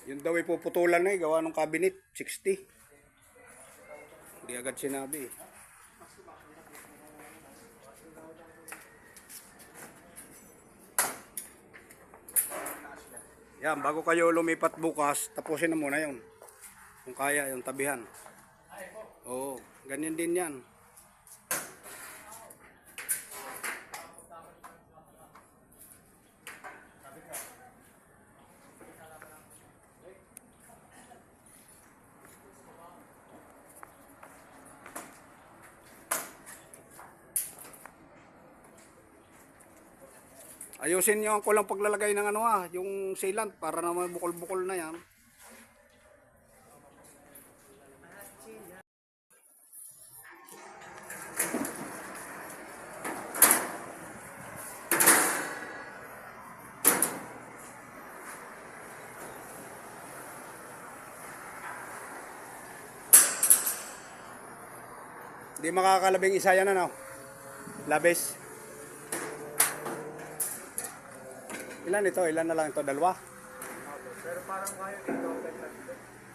Yun daw ay puputulan na gawa ng cabinet, 60. Hindi agad sinabi. Yan, bago kayo lumipat bukas, tapusin na muna yun. Kung kaya, yung tabihan. Oo, ganyan din yan. Ayusin nyo ang kulang paglalagay ng yung sealant para naman bukol-bukol na yan. Hindi makakalabing isa yan labis. Ilan ito? Ilan na lang ito? Dalawa? Pero parang kaya dito.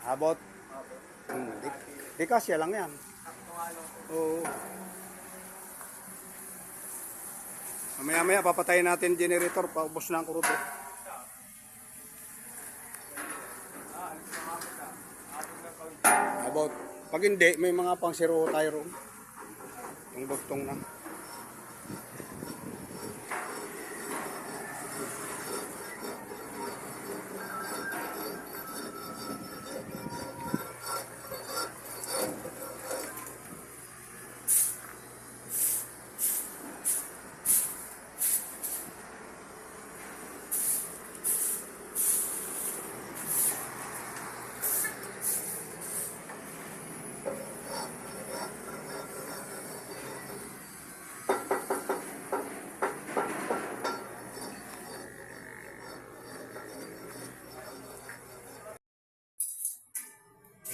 Abot? Di kasya lang yan. Oo. Mamaya papatayin natin generator. Paubos na ang kuruto. Abot. Pag hindi, may mga pang zero tayo roon. Yung bugtong na.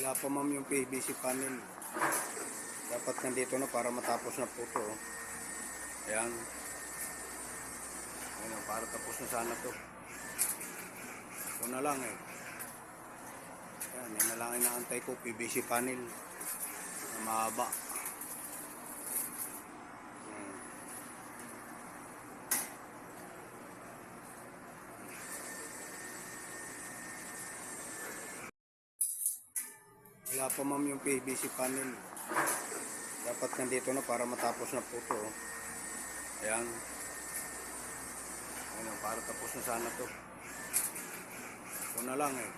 Wala pa ma'am yung PVC panel. Dapat nandito na para matapos na po ito. Ayan. Ayan, para tapos na sana to. Ito na lang eh. Ayan, yan na lang inaantay ko, PVC panel na mahaba. Wala pa ma'am yung PVC panel. Dapat nandito na para matapos na po ito. Ayan. Ayan, para tapos na sana to. Ito na lang eh.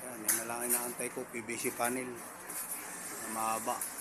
Ayan, yan na lang inaantay ko, PVC panel na mahaba.